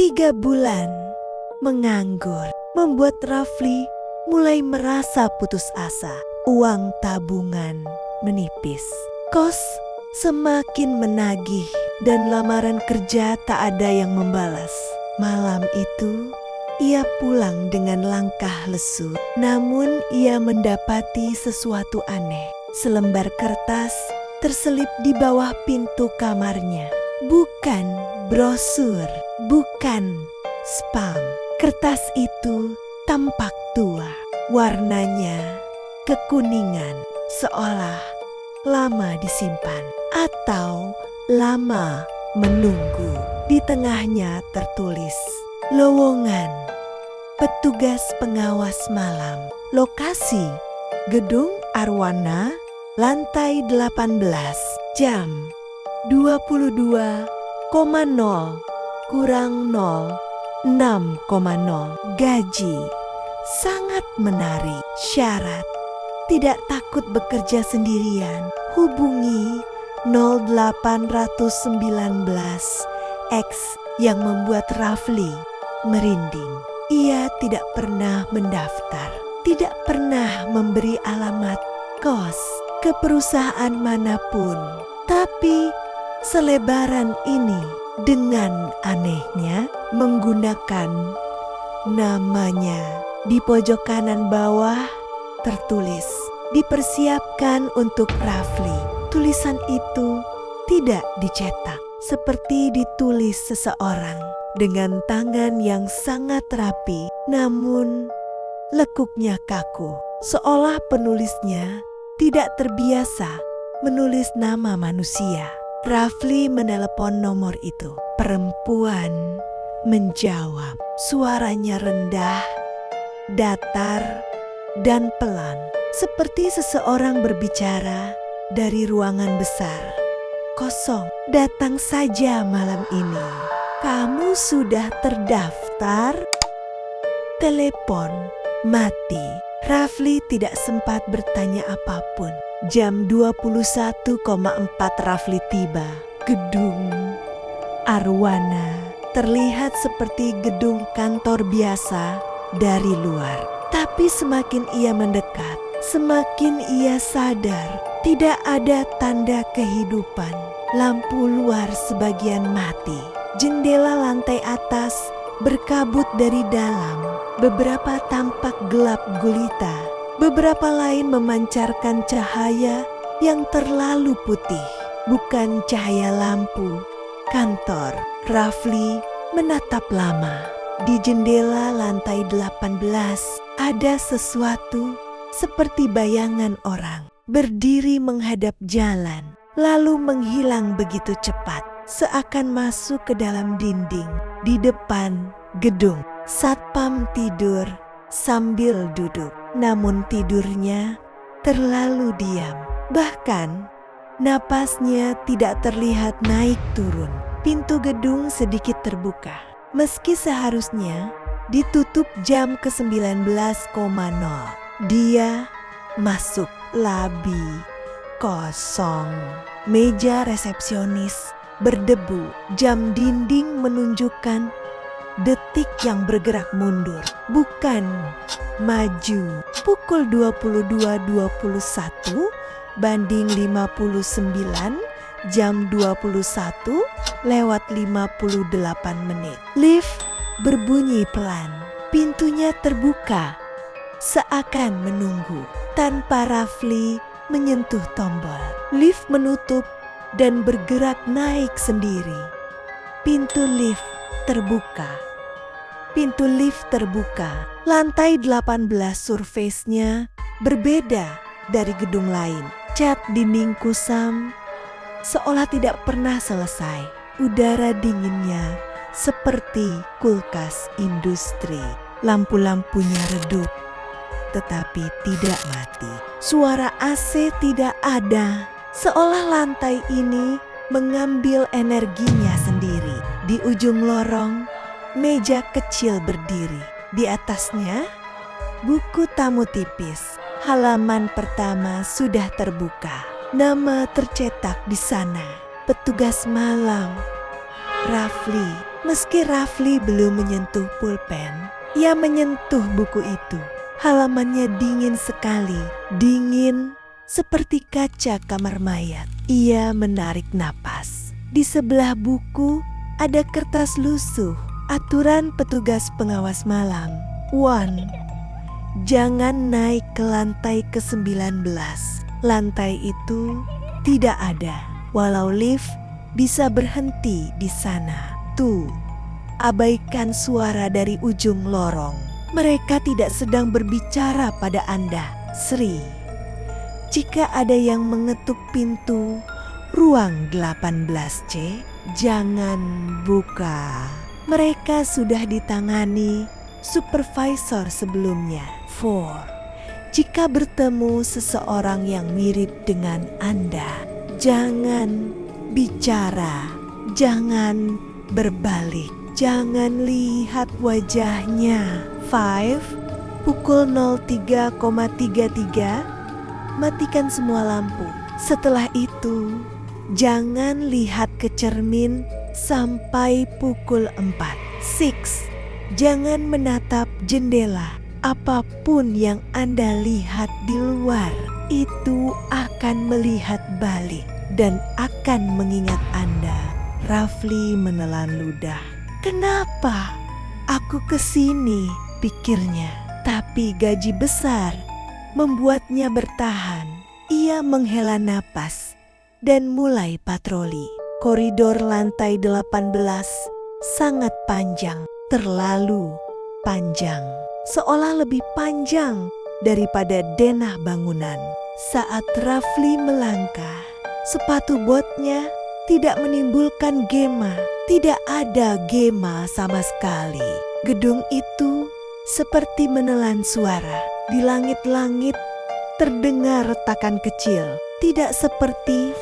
3 bulan menganggur membuat Rafli mulai merasa putus asa. Uang tabungan menipis, kos semakin menagih, dan lamaran kerja tak ada yang membalas. Malam itu ia pulang dengan langkah lesu, namun ia mendapati sesuatu aneh. Selembar kertas terselip di bawah pintu kamarnya. Bukan brosur, bukan spam. Kertas itu tampak tua, warnanya kekuningan, seolah lama disimpan atau lama menunggu. Di tengahnya tertulis, lowongan petugas pengawas malam. Lokasi Gedung Arwana, lantai 18, jam 22,0 kurang 0, 6,0. Gaji sangat menarik. Syarat tidak takut bekerja sendirian. Hubungi 0819 X yang membuat Rafli merinding. Ia tidak pernah mendaftar, tidak pernah memberi alamat kos ke perusahaan manapun. Tapi selebaran ini dengan anehnya menggunakan namanya. Di pojok kanan bawah tertulis, dipersiapkan untuk Rafli. Tulisan itu tidak dicetak, seperti ditulis seseorang dengan tangan yang sangat rapi, namun lekuknya kaku, seolah penulisnya tidak terbiasa menulis nama manusia. Rafli menelepon nomor itu. Perempuan menjawab. Suaranya rendah, datar, dan pelan, seperti seseorang berbicara dari ruangan besar kosong. Datang saja malam ini. Kamu sudah terdaftar? Telepon mati. Rafli tidak sempat bertanya apapun. Jam 21,4 Rafli tiba. Gedung Arwana terlihat seperti gedung kantor biasa dari luar. Tapi semakin ia mendekat, semakin ia sadar tidak ada tanda kehidupan. Lampu luar sebagian mati. Jendela lantai atas berkabut dari dalam. Beberapa tampak gelap gulita. Beberapa lain memancarkan cahaya yang terlalu putih. Bukan cahaya lampu kantor. Rafli menatap lama. Di jendela lantai 18 ada sesuatu seperti bayangan orang. Berdiri menghadap jalan, lalu menghilang begitu cepat. Seakan masuk ke dalam dinding. Di depan gedung, satpam tidur sambil duduk. Namun tidurnya terlalu diam. Bahkan napasnya tidak terlihat naik turun. Pintu gedung sedikit terbuka. Meski seharusnya ditutup jam ke-19.00. Dia masuk. Labi kosong. Meja resepsionis berdebu. Jam dinding menunjukkan detik yang bergerak mundur, bukan maju. Pukul 22.21 banding 59, jam 21:58. Lift berbunyi pelan. Pintunya terbuka, seakan menunggu. Tanpa Rafli menyentuh tombol, lift menutup dan bergerak naik sendiri. Pintu lift terbuka. Pintu lift terbuka. Lantai 18 surface-nya berbeda dari gedung lain. Cat dinding kusam seolah tidak pernah selesai. Udara dinginnya seperti kulkas industri. Lampu-lampunya redup tetapi tidak mati. Suara AC tidak ada. Seolah lantai ini mengambil energinya sendiri. Di ujung lorong, meja kecil berdiri. Di atasnya, buku tamu tipis. Halaman pertama sudah terbuka. Nama tercetak di sana. Petugas malam. Rafli. Meski Rafli belum menyentuh pulpen, ia menyentuh buku itu. Halamannya dingin sekali, dingin seperti kaca kamar mayat. Ia menarik napas. Di sebelah buku ada kertas lusuh, aturan petugas pengawas malam. 1. Jangan naik ke lantai ke-19. Lantai itu tidak ada, walau lift bisa berhenti di sana. 2. Abaikan suara dari ujung lorong. Mereka tidak sedang berbicara pada Anda. 3. Jika ada yang mengetuk pintu ruang 18C, jangan buka. Mereka sudah ditangani supervisor sebelumnya. 4. Jika bertemu seseorang yang mirip dengan Anda, jangan bicara, jangan berbalik, jangan lihat wajahnya. 5. Pukul 03,33, matikan semua lampu. Setelah itu, jangan lihat ke cermin sampai pukul 4. 6. Jangan menatap jendela. Apapun yang Anda lihat di luar itu akan melihat balik dan akan mengingat Anda. Rafli menelan ludah. Kenapa aku kesini, pikirnya. Tapi gaji besar membuatnya bertahan. Ia menghela napas dan mulai patroli. Koridor lantai 18 sangat panjang, terlalu panjang. Seolah lebih panjang daripada denah bangunan. Saat Rafli melangkah, sepatu botnya tidak menimbulkan gema. Tidak ada gema sama sekali. Gedung itu seperti menelan suara. Di langit-langit terdengar retakan kecil, tidak seperti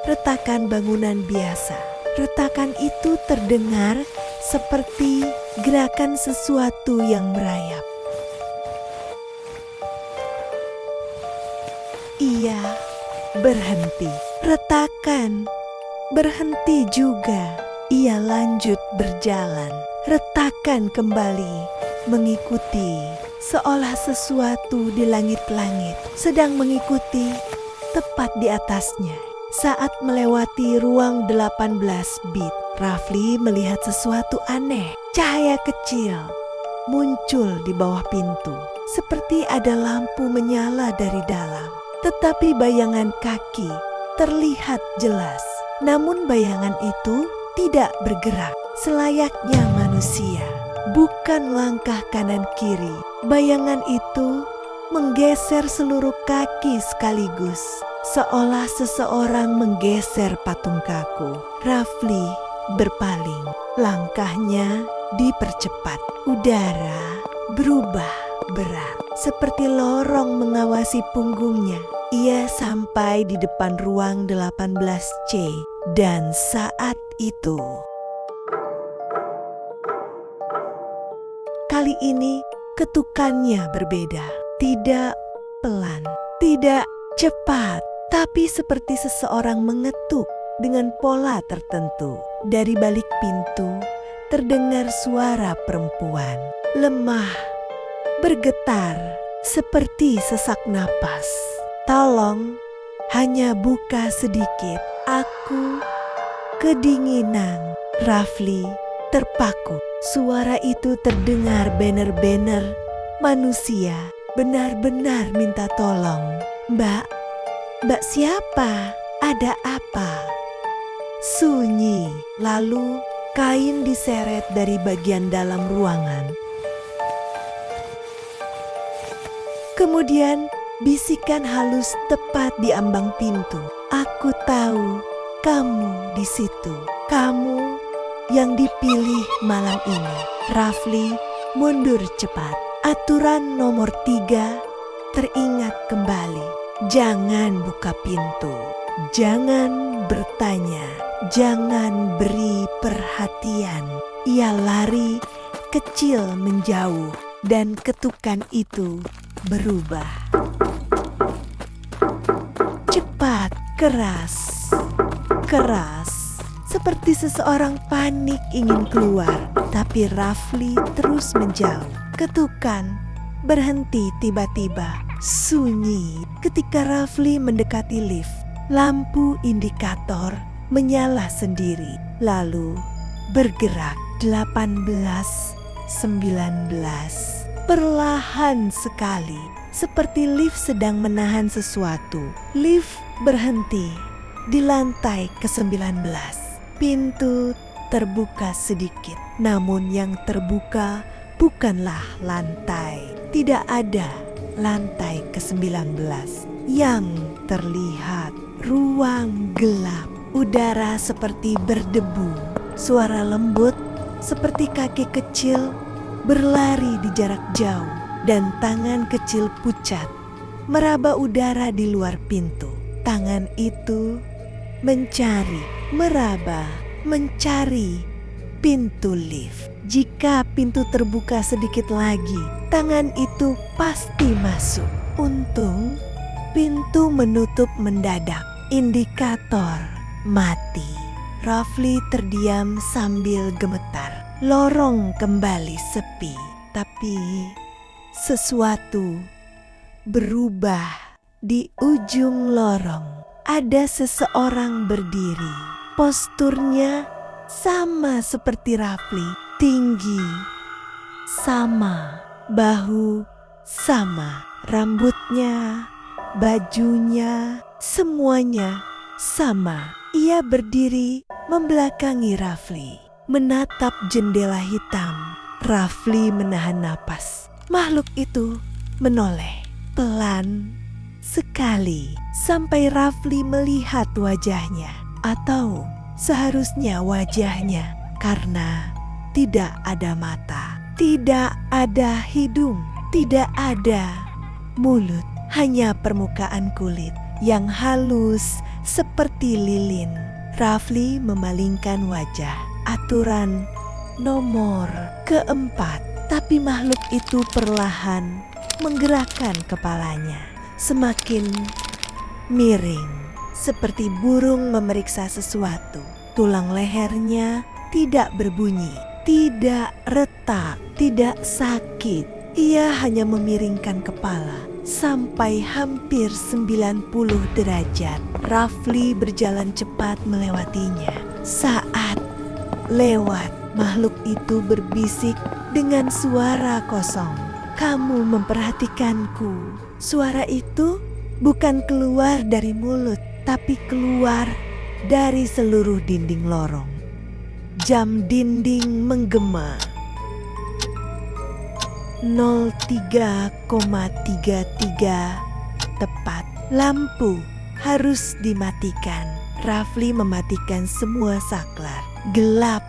retakan bangunan biasa. Retakan itu terdengar seperti gerakan sesuatu yang merayap. Ia berhenti. Retakan berhenti juga. Ia lanjut berjalan. Retakan kembali mengikuti, seolah sesuatu di langit-langit sedang mengikuti tepat di atasnya. Saat melewati ruang 18 bit, Rafli melihat sesuatu aneh. Cahaya kecil muncul di bawah pintu, seperti ada lampu menyala dari dalam. Tetapi bayangan kaki terlihat jelas. Namun bayangan itu tidak bergerak selayaknya manusia. Bukan langkah kanan kiri. Bayangan itu menggeser seluruh kaki sekaligus, seolah seseorang menggeser patung kaku. Rafli berpaling. Langkahnya dipercepat. Udara berubah berat, seperti lorong mengawasi punggungnya. Ia sampai di depan ruang 18C dan saat itu, kali ini ketukannya berbeda. Tidak pelan, tidak cepat, tapi seperti seseorang mengetuk dengan pola tertentu. Dari balik pintu terdengar suara perempuan, lemah, bergetar, seperti sesak napas. Tolong, hanya buka sedikit. Aku kedinginan. Rafli terpaku. Suara itu terdengar benar-benar manusia. Benar-benar minta tolong. Mbak siapa? Ada apa? Sunyi. Lalu kain diseret dari bagian dalam ruangan. Kemudian bisikan halus tepat di ambang pintu. Aku tahu kamu di situ. Kamu yang dipilih malam ini. Rafli mundur cepat. Aturan nomor 3 teringat kembali. Jangan buka pintu. Jangan bertanya. Jangan beri perhatian. Ia lari kecil menjauh dan ketukan itu berubah. Cepat, keras, keras, seperti seseorang panik ingin keluar, tapi Rafli terus menjauh. Ketukan berhenti tiba-tiba, sunyi ketika Rafli mendekati lift. Lampu indikator menyala sendiri, lalu bergerak. 18, 19. Perlahan sekali, seperti lift sedang menahan sesuatu. Lift berhenti di lantai ke-19. Pintu terbuka sedikit, namun yang terbuka bukanlah lantai. Tidak ada lantai ke-19 yang terlihat. Ruang gelap, udara seperti berdebu, suara lembut seperti kaki kecil berlari di jarak jauh, dan tangan kecil pucat meraba udara di luar pintu. Tangan itu mencari pintu lift. Jika pintu terbuka sedikit lagi, tangan itu pasti masuk. Untung pintu menutup mendadak. Indikator mati. Rafli terdiam sambil gemetar. Lorong kembali sepi, tapi sesuatu berubah. Di ujung lorong ada seseorang berdiri. Posturnya sama seperti Rafli, tinggi, sama, bahu sama, rambutnya, bajunya, semuanya sama. Ia berdiri membelakangi Rafli, menatap jendela hitam. Rafli menahan napas. Makhluk itu menoleh pelan sekali sampai Rafli melihat wajahnya, atau seharusnya wajahnya, karena tidak ada mata, tidak ada hidung, tidak ada mulut, hanya permukaan kulit yang halus seperti lilin. Rafli memalingkan wajah. Aturan nomor keempat. Tapi makhluk itu perlahan menggerakkan kepalanya, semakin miring, seperti burung memeriksa sesuatu. Tulang lehernya tidak berbunyi, tidak retak, tidak sakit. Ia hanya memiringkan kepala sampai hampir 90 derajat. Rafli berjalan cepat melewatinya. Saat lewat, makhluk itu berbisik dengan suara kosong. "Kamu memperhatikanku." Suara itu bukan keluar dari mulut, tapi keluar dari seluruh dinding lorong. Jam dinding menggema. 03,33 tepat. Lampu harus dimatikan. Rafli mematikan semua saklar. Gelap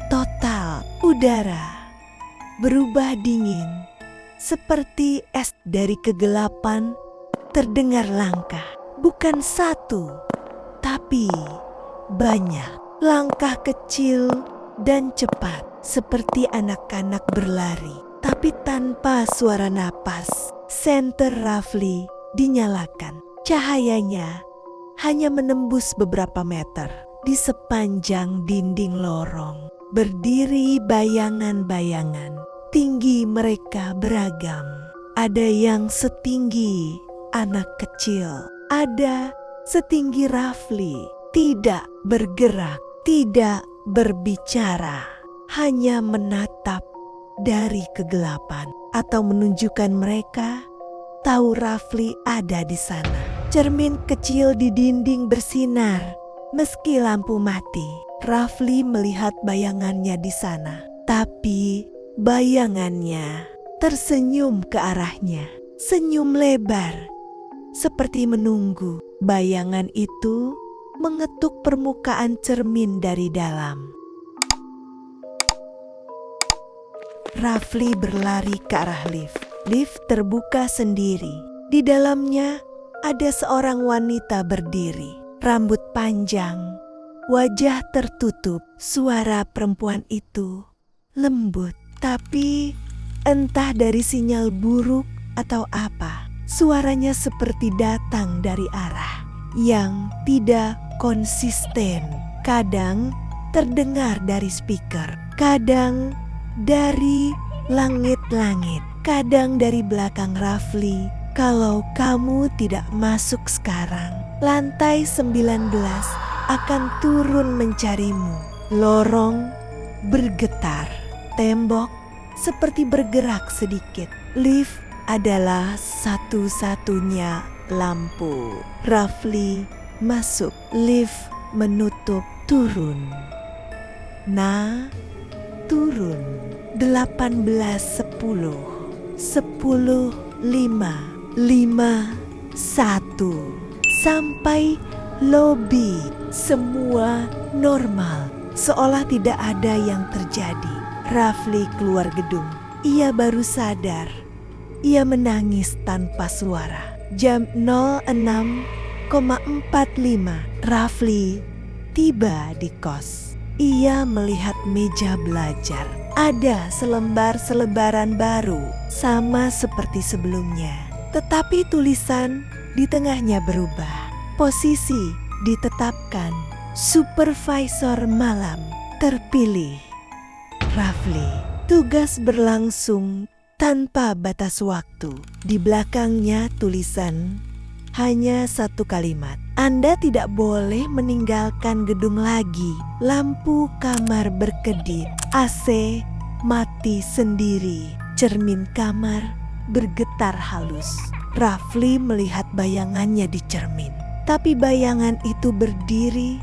total. Udara berubah dingin. Seperti es. Dari kegelapan terdengar langkah. Bukan satu, tapi banyak. Langkah kecil dan cepat, seperti anak-anak berlari, tapi tanpa suara napas. Senter Rafli dinyalakan. Cahayanya hanya menembus beberapa meter. Di sepanjang dinding lorong berdiri bayangan-bayangan. Tinggi mereka beragam. Ada yang setinggi anak kecil, ada setinggi Rafli. Tidak bergerak, tidak berbicara, hanya menatap dari kegelapan, atau menunjukkan mereka tahu Rafli ada di sana. Cermin kecil di dinding bersinar meski lampu mati. Rafli melihat bayangannya di sana, tapi bayangannya tersenyum ke arahnya. Senyum lebar, seperti menunggu. Bayangan itu mengetuk permukaan cermin dari dalam. Rafli berlari ke arah lift. Lift terbuka sendiri. Di dalamnya ada seorang wanita berdiri. Rambut panjang, wajah tertutup. Suara perempuan itu lembut, tapi entah dari sinyal buruk atau apa, suaranya seperti datang dari arah yang tidak konsisten. Kadang terdengar dari speaker, kadang dari langit-langit, kadang dari belakang Rafli. Kalau kamu tidak masuk sekarang, lantai 19 akan turun mencarimu. Lorong bergetar, tembok seperti bergerak sedikit. Lift adalah satu-satunya lampu. Rafli masuk, lift menutup, turun. Turun. 18:10, 10:05, 5:1, sampai lobi. Semua normal, seolah tidak ada yang terjadi. Rafli keluar gedung. Ia baru sadar. Ia menangis tanpa suara. Jam 06:45, Rafli tiba di kos. Ia melihat meja belajar. Ada selebaran baru, sama seperti sebelumnya. Tetapi tulisan di tengahnya berubah. Posisi ditetapkan. Supervisor malam terpilih. Rafli. Tugas berlangsung tanpa batas waktu. Di belakangnya tulisan hanya satu kalimat. Anda tidak boleh meninggalkan gedung lagi. Lampu kamar berkedip. AC mati sendiri. Cermin kamar bergetar halus. Rafli melihat bayangannya di cermin. Tapi bayangan itu berdiri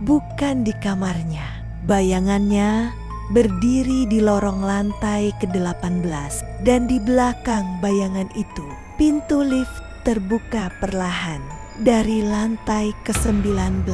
bukan di kamarnya. Bayangannya berdiri di lorong lantai ke-18. Dan di belakang bayangan itu, pintu lift terbuka perlahan. Dari lantai ke-19.